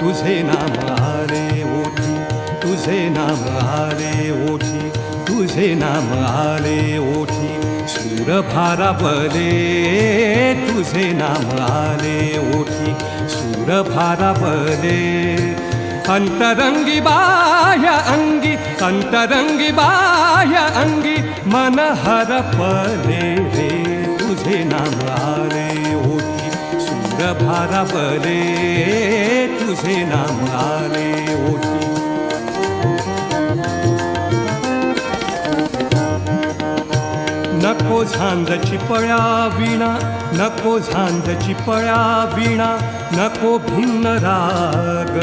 तुझे नाम आले ओठी, तुझे नाम आले ओठी, तुझे नाम आले ओठी, सूर भारावले तुझे नाम आले ओठी, सूर भारावले अंतरंगी बाह्य अंगी, अंतरंगी बाह्य अंगी, मन हरपले रे तुझे नाम आले ओठी, सूर भारावले तुझे नाम आले ओठी. नको झांजची पळ्या विणा, नको झांजची पळ्या विणा, नको भिन्न राग,